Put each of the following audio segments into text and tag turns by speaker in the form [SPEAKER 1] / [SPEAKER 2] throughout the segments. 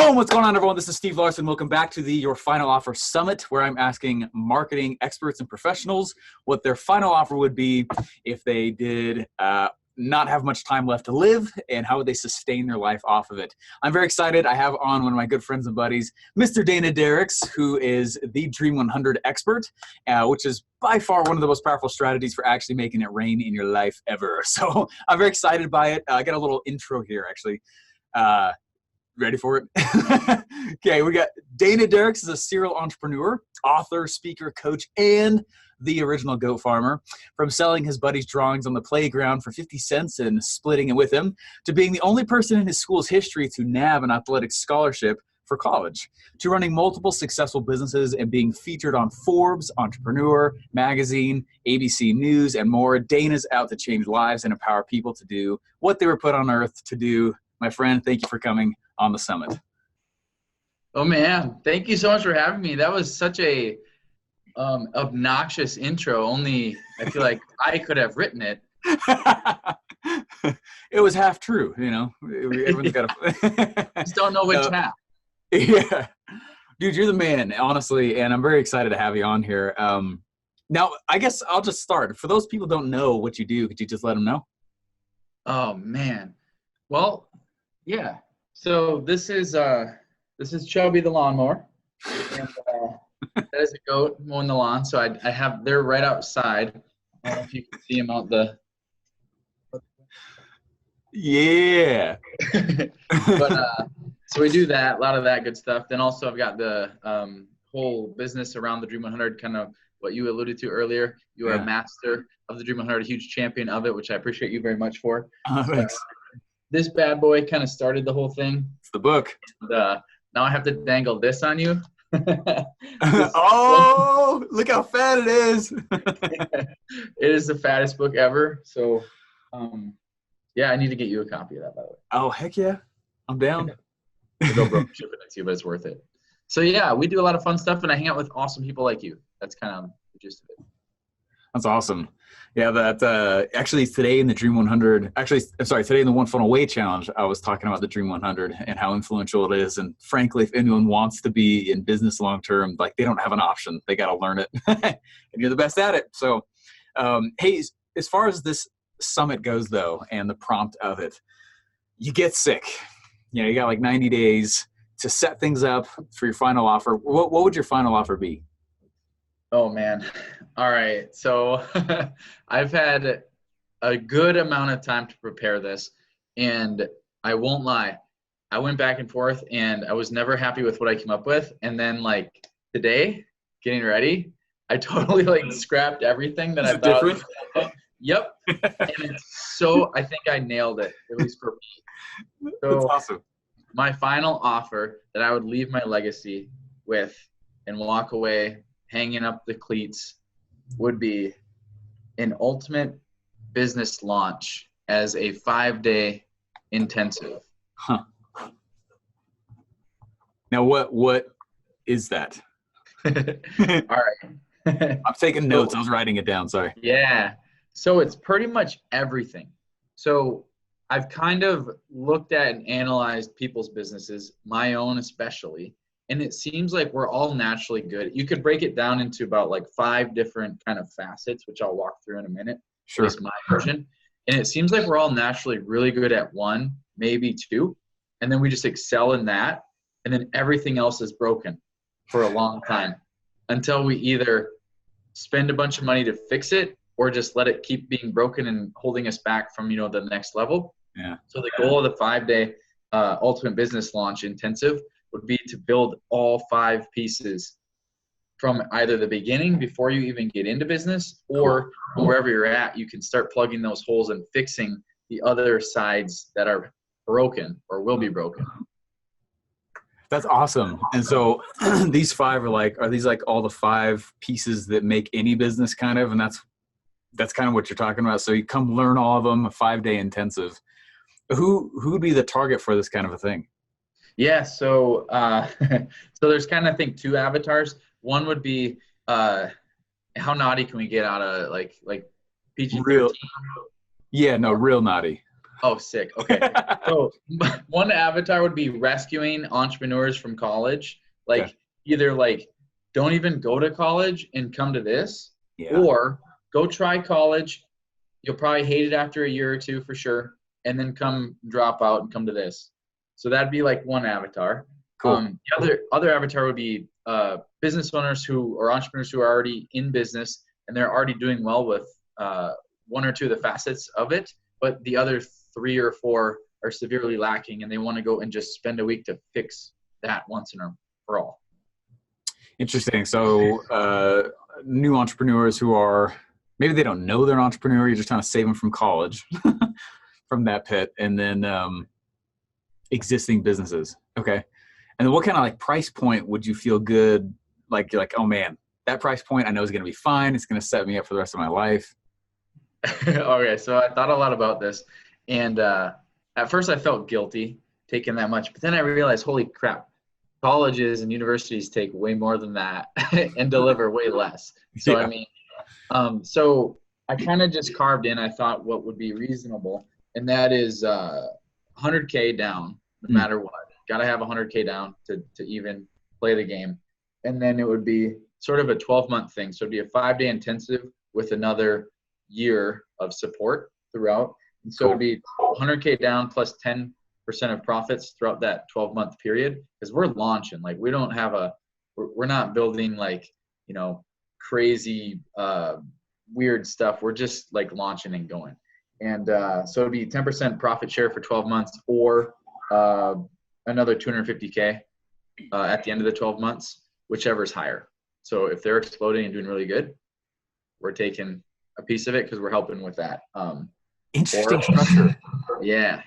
[SPEAKER 1] Boom! What's going on, everyone? This is Steve Larson. Welcome back to the Your Final Offer Summit, where I'm asking marketing experts and professionals what their final offer would be if they did not have much time left to live, and how would they sustain their life off of it. I'm very excited. I have on one of my good friends and buddies, Mr. Derricks, who is the Dream 100 expert, which is by far one of the most powerful strategies for actually making it rain in your life ever. So I'm very excited by it. I got a little intro here, actually. Ready for it? Okay, we got Derricks is a serial entrepreneur, author, speaker, coach, and the original goat farmer. From selling his buddy's drawings on the playground for 50 cents and splitting it with him, to being the only person in his school's history to nab an athletic scholarship for college, to running multiple successful businesses and being featured on Forbes, Entrepreneur, Magazine, ABC News, and more. Dana's out to change lives and empower people to do what they were put on earth to do. My friend, thank you for coming on the summit.
[SPEAKER 2] Oh man, thank you so much for having me. That was such a obnoxious intro. Only I feel like I could have written it.
[SPEAKER 1] It was half true, you know. Everyone's got
[SPEAKER 2] a just don't know which half.
[SPEAKER 1] Yeah, dude, you're the man, honestly, and I'm very excited to have you on here. Now, I guess I'll just start. For those people who don't know what you do, could you just let them know?
[SPEAKER 2] Oh man, well, yeah. So this is Chubby the lawnmower, and that is a goat mowing the lawn. So I have they're right outside. I don't know if you can see them out the.
[SPEAKER 1] Yeah.
[SPEAKER 2] But so we do that, a lot of that good stuff. Then also I've got the whole business around the Dream 100, kind of what you alluded to earlier. You are a master of the Dream 100, a huge champion of it, which I appreciate you very much for.
[SPEAKER 1] Thanks.
[SPEAKER 2] This bad boy kind of started the whole thing.
[SPEAKER 1] It's the book.
[SPEAKER 2] And, now I have to dangle this on you.
[SPEAKER 1] Oh, look how fat it is.
[SPEAKER 2] It is the fattest book ever. So, yeah, I need to get you a copy of that, by the way.
[SPEAKER 1] Oh, heck yeah. I'm down.
[SPEAKER 2] I'll go broke shipping it to you, but it's worth it. So, yeah, we do a lot of fun stuff, and I hang out with awesome people like you. That's kind of the gist of it.
[SPEAKER 1] That's awesome. Yeah, that actually today in the Dream 100, today in the One Funnel Away Challenge, I was talking about the Dream 100 and how influential it is. And frankly, if anyone wants to be in business long term, like, they don't have an option. They got to learn it, and you're the best at it. So, hey, as far as this summit goes, though, and the prompt of it, you get sick. You know, you got like 90 days to set things up for your final offer. What would your final offer be?
[SPEAKER 2] Oh, man. All right. So I've had a good amount of time to prepare this, and I won't lie. I went back and forth, and I was never happy with what I came up with. And then, like, today, getting ready, I totally, like, scrapped everything that I thought.
[SPEAKER 1] Different?
[SPEAKER 2] Yep. And it's so I think I nailed it, at least for me. So
[SPEAKER 1] that's awesome.
[SPEAKER 2] My final offer that I would leave my legacy with and walk away hanging up the cleats would be an ultimate business launch as a 5-day intensive.
[SPEAKER 1] Huh. Now, what is that?
[SPEAKER 2] All right.
[SPEAKER 1] I'm taking notes. I was writing it down. Sorry.
[SPEAKER 2] Yeah. So it's pretty much everything. So I've kind of looked at and analyzed people's businesses, my own especially, and it seems like we're all naturally good. You could break it down into about like 5 different kind of facets, which I'll walk through in a minute.
[SPEAKER 1] Sure.
[SPEAKER 2] At least my version. And it seems like we're all naturally really good at 1, maybe 2, and then we just excel in that, and then everything else is broken for a long time until we either spend a bunch of money to fix it or just let it keep being broken and holding us back from, the next level.
[SPEAKER 1] Yeah. So
[SPEAKER 2] the goal of the 5-day ultimate business launch intensive would be to build all 5 pieces from either the beginning before you even get into business, or wherever you're at, you can start plugging those holes and fixing the other sides that are broken or will be broken.
[SPEAKER 1] That's awesome. And so these 5 are these like all the 5 pieces that make any business kind of, and that's kind of what you're talking about. So you come learn all of them, a 5-day intensive. Who would be the target for this kind of a thing?
[SPEAKER 2] Yeah. So, so there's kind of, I think, 2 avatars. One would be, how naughty can we get out of like PG-13?
[SPEAKER 1] Real. Yeah, no, real naughty.
[SPEAKER 2] Oh, sick. Okay. So one avatar would be rescuing entrepreneurs from college.
[SPEAKER 1] Okay.
[SPEAKER 2] Like either like don't even go to college and come to this,
[SPEAKER 1] Yeah.
[SPEAKER 2] or go try college. You'll probably hate it after a year or two for sure, and then come drop out and come to this. So that'd be like one avatar.
[SPEAKER 1] Cool.
[SPEAKER 2] The other avatar would be business owners who or entrepreneurs who are already in business and they're already doing well with one or two of the facets of it, but the other three or four are severely lacking, and they want to go and just spend a week to fix that once and for all.
[SPEAKER 1] Interesting. So new entrepreneurs who are, maybe they don't know they're an entrepreneur, you're just trying to save them from college, from that pit, and then existing businesses. Okay. And then what kind of like price point would you feel good? Like you're like, oh man, that price point I know is going to be fine. It's going to set me up for the rest of my life.
[SPEAKER 2] Okay, so I thought a lot about this, and at first I felt guilty taking that much, but then I realized, holy crap, colleges and universities take way more than that and deliver way less. So
[SPEAKER 1] Yeah.
[SPEAKER 2] I mean, so I kind of just carved in. I thought what would be reasonable, and that is 100K down, no matter what. Got to have 100K down to even play the game, and then it would be sort of a 12-month thing. So it'd be a 5-day intensive with another year of support throughout. And so it'd be 100K down plus 10% of profits throughout that 12-month period, because we're launching. Like we don't have we're not building like, you know, crazy weird stuff. We're just like launching and going. And so it'd be 10% profit share for 12 months or another 250K at the end of the 12 months, whichever is higher. So if they're exploding and doing really good, we're taking a piece of it because we're helping with that.
[SPEAKER 1] Interesting structure.
[SPEAKER 2] Yeah.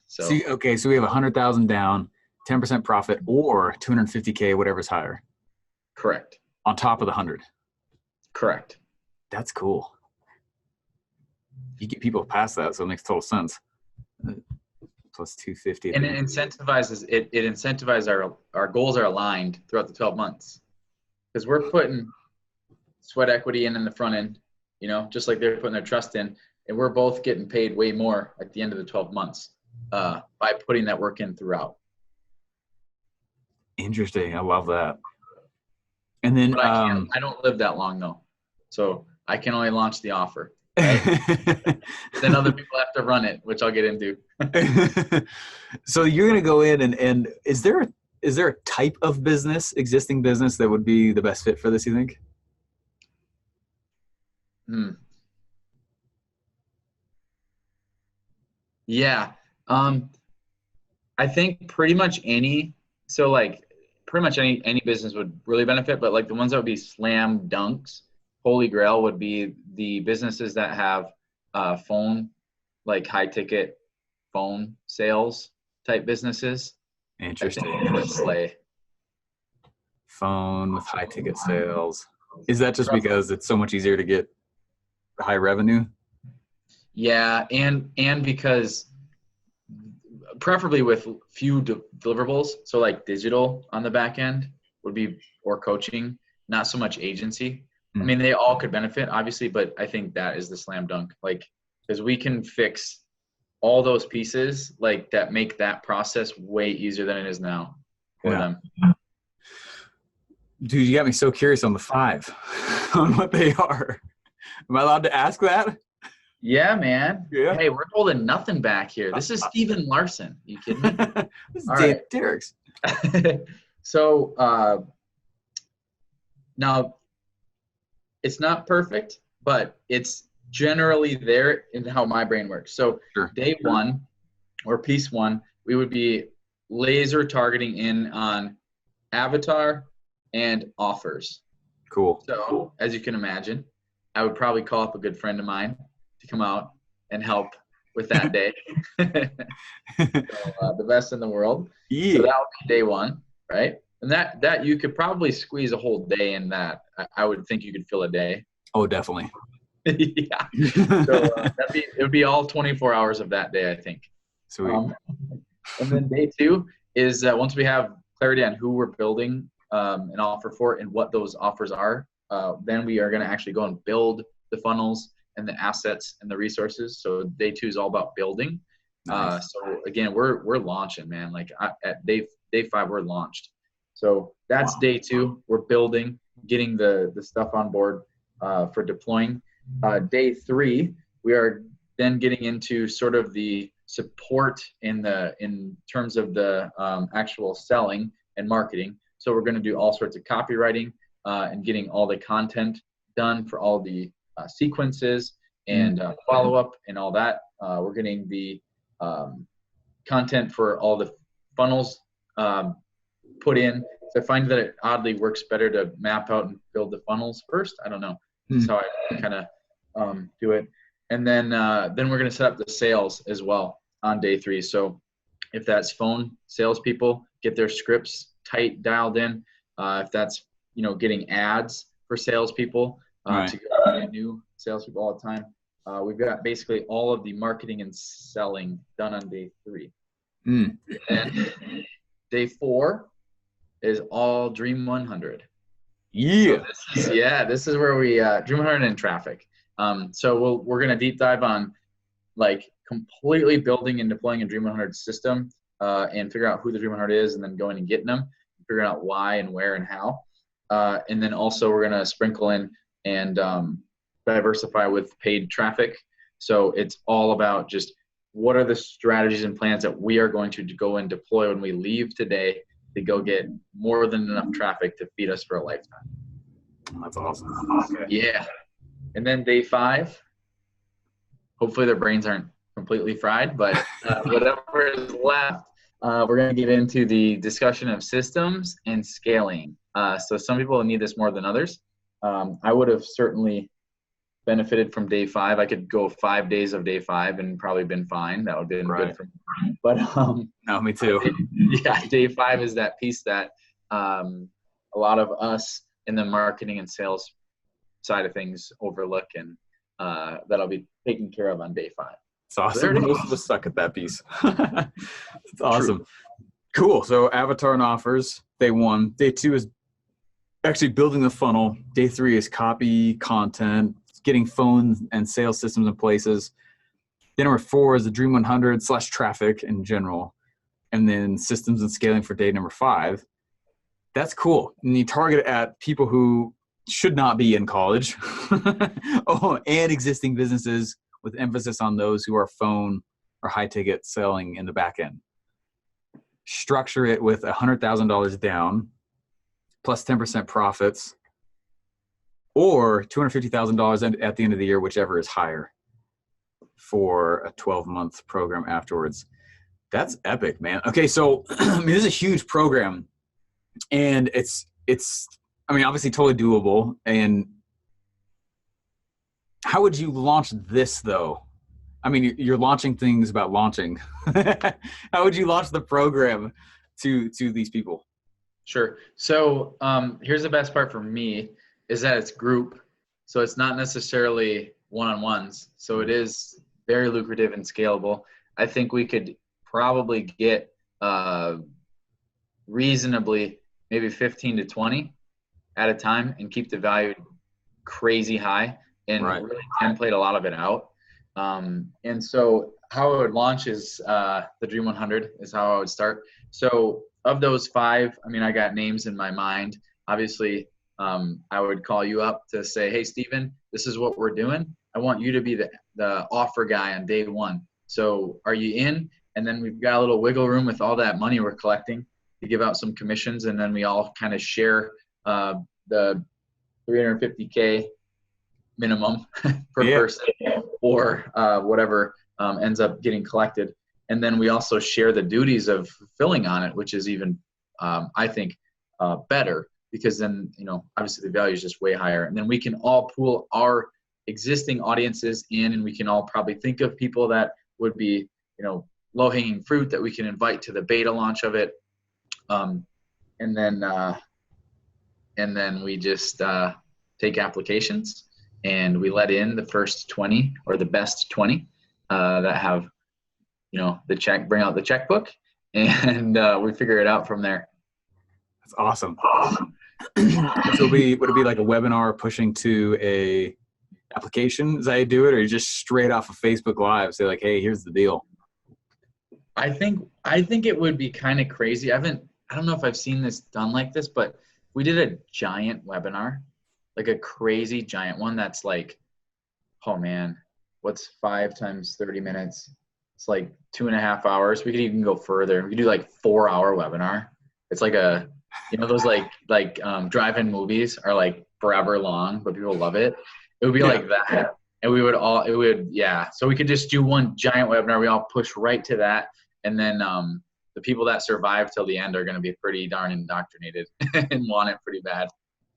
[SPEAKER 1] So we have 100,000 down, 10% profit, or 250K, whatever's higher.
[SPEAKER 2] Correct.
[SPEAKER 1] On top of the 100.
[SPEAKER 2] Correct.
[SPEAKER 1] That's cool. You get people past that, so it makes total sense. Plus 250.
[SPEAKER 2] And it incentivizes our goals are aligned throughout the 12 months, because we're putting sweat equity in the front end, you know, just like they're putting their trust in, and we're both getting paid way more at the end of the 12 months by putting that work in throughout.
[SPEAKER 1] Interesting. I love that. And then
[SPEAKER 2] but I don't live that long though, so I can only launch the offer. Right? Then other people have to run it, which I'll get into.
[SPEAKER 1] So you're going to go in and is there a type of existing business that would be the best fit for this, you think?
[SPEAKER 2] Yeah. I think pretty much any business would really benefit, but like the ones that would be slam dunks, holy grail would be the businesses that have phone, like high ticket phone sales type businesses.
[SPEAKER 1] Interesting.
[SPEAKER 2] Would slay.
[SPEAKER 1] Phone with high ticket sales. Is that just because it's so much easier to get high revenue?
[SPEAKER 2] Yeah, and because preferably with few deliverables, so like digital on the back end would be, or coaching, not so much agency. I mean, they all could benefit, obviously, but I think that is the slam dunk. Like, because we can fix all those pieces like that make that process way easier than it is now for them.
[SPEAKER 1] Dude, you got me so curious on the 5, on what they are. Am I allowed to ask that?
[SPEAKER 2] Yeah, man.
[SPEAKER 1] Yeah.
[SPEAKER 2] Hey, we're holding nothing back here. This is Steven Larson. You kidding me?
[SPEAKER 1] This is Dave Derricks.
[SPEAKER 2] So now it's not perfect, but it's generally there in how my brain works. So day one or piece one, we would be laser targeting in on avatar and offers.
[SPEAKER 1] Cool.
[SPEAKER 2] So as you can imagine, I would probably call up a good friend of mine to come out and help with that day. So, the best in the world. Yeah. So that would be day one, right? And that you could probably squeeze a whole day in that. I would think you could fill a day.
[SPEAKER 1] Oh, definitely.
[SPEAKER 2] Yeah. So it would be all 24 hours of that day, I think.
[SPEAKER 1] Sweet.
[SPEAKER 2] And then day two is once we have clarity on who we're building an offer for and what those offers are, then we are going to actually go and build the funnels and the assets and the resources. So day two is all about building.
[SPEAKER 1] Nice.
[SPEAKER 2] So again, we're launching, man. Like at day 5, we're launched. So that's
[SPEAKER 1] Wow.
[SPEAKER 2] day 2. We're building, getting the stuff on board for deploying. Day 3, we are then getting into sort of the support in terms of the actual selling and marketing. So we're going to do all sorts of copywriting and getting all the content done for all the sequences and follow-up and all that. We're getting the content for all the funnels put in. So I find that it oddly works better to map out and build the funnels first. I don't know. That's how I kind of do it. And then we're going to set up the sales as well on day 3. So if that's phone salespeople, get their scripts tight dialed in. If that's getting ads for salespeople to get new salespeople all the time. We've got basically all of the marketing and selling done on day 3. And day 4 is all Dream 100.
[SPEAKER 1] Yeah.
[SPEAKER 2] So this is where we Dream 100 and traffic. So we're gonna deep dive on like completely building and deploying a Dream 100 system and figure out who the Dream 100 is, and then going and getting them, figuring out why and where and how. And then also we're gonna sprinkle in and diversify with paid traffic. So it's all about just what are the strategies and plans that we are going to go and deploy when we leave today to go get more than enough traffic to feed us for a lifetime.
[SPEAKER 1] That's awesome.
[SPEAKER 2] Yeah. And then day 5, hopefully their brains aren't completely fried, but whatever is left, we're going to get into the discussion of systems and scaling. So some people need this more than others. I would have certainly benefited from day 5. I could go 5 days of day 5 and probably been fine. That would have been good for me. But
[SPEAKER 1] no, me too.
[SPEAKER 2] Day 5 is that piece that a lot of us in the marketing and sales side of things overlook, and that'll be taken care of on day 5.
[SPEAKER 1] It's awesome. Most of us suck at that piece. It's awesome. True. Cool. So avatar and offers, day 1. Day 2 is actually building the funnel. Day 3 is copy, content, getting phones and sales systems in places. Then number 4 is the Dream 100 / traffic in general. And then systems and scaling for day number 5. That's cool. And you target it at people who should not be in college and existing businesses, with emphasis on those who are phone or high ticket selling in the back end. Structure it with $100,000 down plus 10% profits, or $250,000 at the end of the year, whichever is higher, for a 12-month program afterwards. That's epic, man. Okay, so I mean, this is a huge program, and it's I mean, obviously totally doable. And how would you launch this, though? I mean, you're launching things about launching. How would you launch the program to these people?
[SPEAKER 2] Sure. So here's the best part for me is that it's group. So it's not necessarily one-on-ones. So it is very lucrative and scalable. I think we could probably get reasonably maybe 15 to 20 at a time and keep the value crazy high and really template a lot of it out. And so how I would launch is the Dream 100 is how I would start. So of those 5, I mean, I got names in my mind. Obviously, I would call you up to say, hey, Steven, this is what we're doing. I want you to be the offer guy on day 1. So are you in? And then we've got a little wiggle room with all that money we're collecting to give out some commissions. And then we all kind of share the $350K minimum per person, or whatever ends up getting collected. And then we also share the duties of fulfilling on it, which is even, I think, better, because then, obviously the value is just way higher. And then we can all pool our existing audiences in, and we can all probably think of people that would be, low-hanging fruit that we can invite to the beta launch of it. And then we just take applications, and we let in the first 20 or the best 20 that have, bring out the checkbook, and we figure it out from there.
[SPEAKER 1] That's awesome. So would it be like a webinar pushing to a application? Is that how you do it, or you just straight off of Facebook Live say like, hey, here's the deal?
[SPEAKER 2] I think it would be kind of crazy. I don't know if I've seen this done like this, but we did a giant webinar, like a crazy giant one that's like, oh man, what's 5 times 30 minutes? It's like 2.5 hours. We could even go further. We could do like 4 hour webinar. It's like those drive-in movies are like forever long, but people love it. It would be like that. And yeah. So we could just do one giant webinar. We all push right to that. And then the people that survive till the end are going to be pretty darn indoctrinated and want it pretty bad.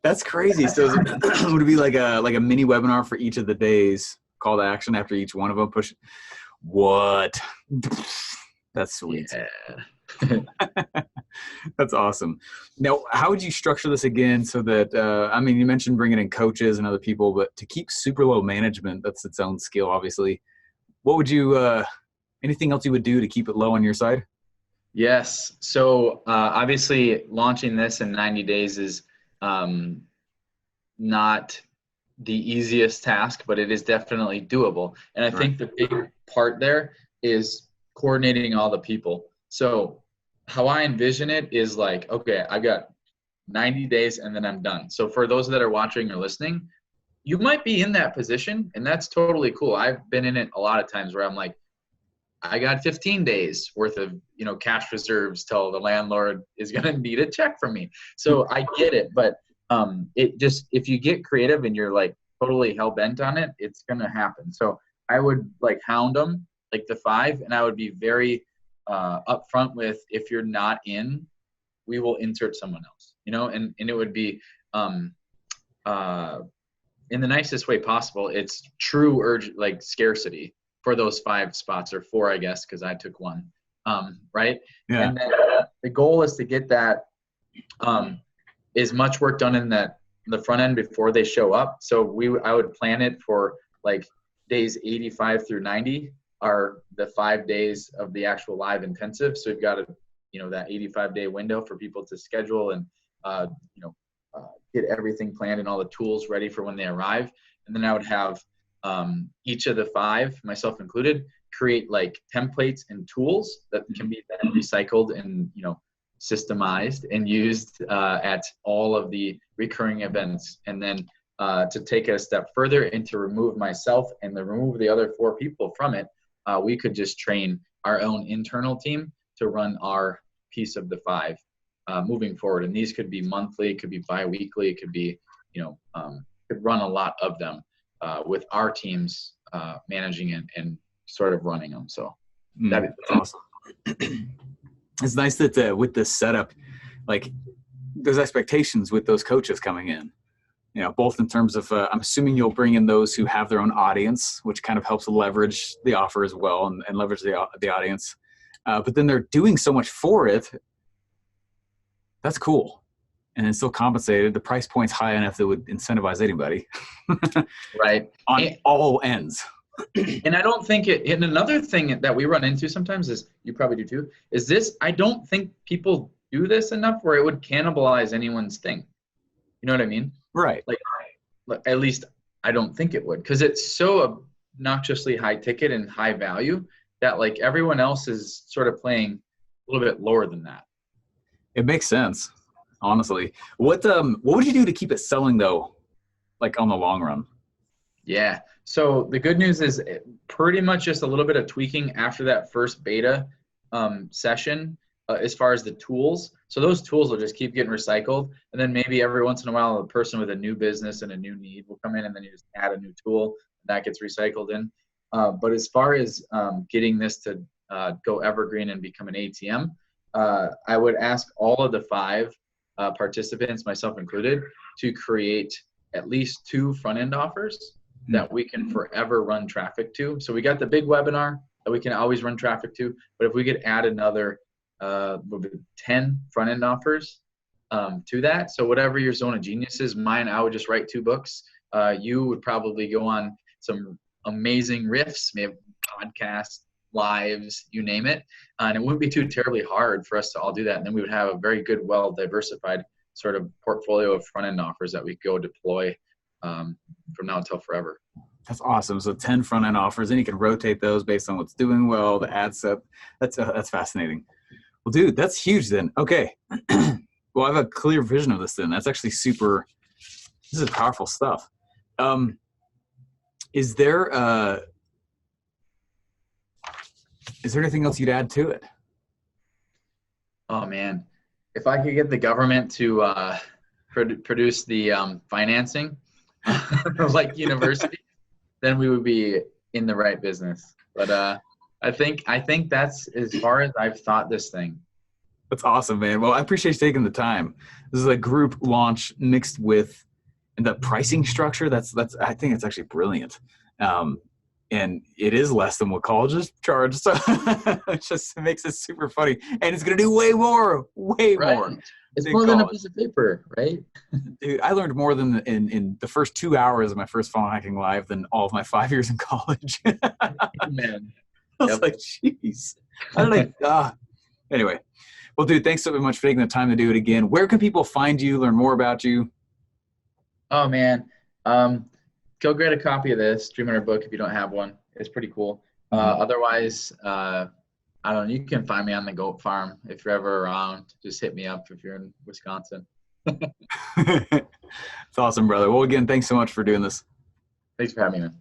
[SPEAKER 1] That's crazy. So would it be like a mini webinar for each of the days, call to action after each one of them? Push. What? That's sweet.
[SPEAKER 2] Yeah.
[SPEAKER 1] That's awesome. Now, how would you structure this again so that, you mentioned bringing in coaches and other people, but to keep super low management, that's its own skill, obviously. What would you, anything else you would do to keep it low on your side?
[SPEAKER 2] Yes. So obviously launching this in 90 days is not the easiest task, but it is definitely doable. And I think the big part there is coordinating all the people. So how I envision it is like, okay, I got 90 days and then I'm done. So for those that are watching or listening, you might be in that position, and that's totally cool. I've been in it a lot of times where I'm like, I got 15 days worth of, cash reserves till the landlord is going to need a check from me. So I get it, but if you get creative and you're like totally hell bent on it, it's going to happen. So I would like hound them, like the 5, and I would be very upfront with, if you're not in, we will insert someone else, and it would be in the nicest way possible. It's true like scarcity for those 5 spots, or 4, I guess, because I took 1. Right.
[SPEAKER 1] Yeah.
[SPEAKER 2] And then the goal is to get that as much work done in the front end before they show up. So I would plan it for like days 85 through 90 are the 5 days of the actual live intensive. So we've got that 85-day window for people to schedule and get everything planned and all the tools ready for when they arrive. And then I would have each of the 5, myself included, create like templates and tools that can be then recycled and systemized and used at all of the recurring events. And then to take it a step further and to remove myself and to remove the other 4 people from it, we could just train our own internal team to run our piece of the 5 moving forward. And these could be monthly, it could be bi-weekly, it could be, could run a lot of them with our teams managing it and sort of running them. So
[SPEAKER 1] that's awesome. It's nice that with this setup, like there's expectations with those coaches coming in, both in terms of, I'm assuming you'll bring in those who have their own audience, which kind of helps leverage the offer as well and leverage the audience. But then they're doing so much for it. That's cool. And it's still compensated. The price point's high enough that would incentivize anybody.
[SPEAKER 2] Right.
[SPEAKER 1] On all ends.
[SPEAKER 2] And I don't think and another thing that we run into sometimes is, you probably do too, is this, I don't think people do this enough where it would cannibalize anyone's thing. You know what I mean?
[SPEAKER 1] Right.
[SPEAKER 2] Like at least I don't think it would, because it's so obnoxiously high ticket and high value that like everyone else is sort of playing a little bit lower than that.
[SPEAKER 1] It makes sense, honestly. What would you do to keep it selling though, like on the long run?
[SPEAKER 2] Yeah. So the good news is pretty much just a little bit of tweaking after that first beta session as far as the tools. So those tools will just keep getting recycled. And then maybe every once in a while, a person with a new business and a new need will come in, and then you just add a new tool that gets recycled in. But as far as getting this to go evergreen and become an ATM, I would ask all of the 5 participants, myself included, to create at least 2 front-end offers that we can forever run traffic to. So we got the big webinar that we can always run traffic to, but if we could add another 10 front-end offers to that. So whatever your zone of genius is, mine, I would just write 2 books. You would probably go on some amazing riffs, maybe podcasts, lives, you name it. And it wouldn't be too terribly hard for us to all do that. And then we would have a very good, well-diversified sort of portfolio of front-end offers that we go deploy from now until forever.
[SPEAKER 1] That's awesome. So 10 front end offers, and you can rotate those based on what's doing well, the ad set. That's fascinating. Well, dude, that's huge then. Okay. Well, I have a clear vision of this then. That's actually super, this is powerful stuff. Is there anything else you'd add to it?
[SPEAKER 2] Oh man, if I could get the government to produce the financing, like university, then we would be in the right business. But I think that's as far as I've thought this thing.
[SPEAKER 1] That's awesome, man. Well, I appreciate you taking the time. This is a group launch mixed with the pricing structure. That's I think it's actually brilliant. And it is less than what colleges charge. So it just makes it super funny. And it's going to do way more.
[SPEAKER 2] It's more than a piece of paper, right?
[SPEAKER 1] Dude, I learned more than in the first 2 hours of my first Funnel Hacking Live than all of my 5 years in college.
[SPEAKER 2] Man.
[SPEAKER 1] I was like, jeez. Anyway. Well, dude, thanks so much for taking the time to do it again. Where can people find you, learn more about you?
[SPEAKER 2] Oh, man. Go get a copy of this Dream book if you don't have one. It's pretty cool. Otherwise, I don't know. You can find me on the goat farm if you're ever around. Just hit me up if you're in Wisconsin.
[SPEAKER 1] It's awesome, brother. Well, again, thanks so much for doing this.
[SPEAKER 2] Thanks for having me, man.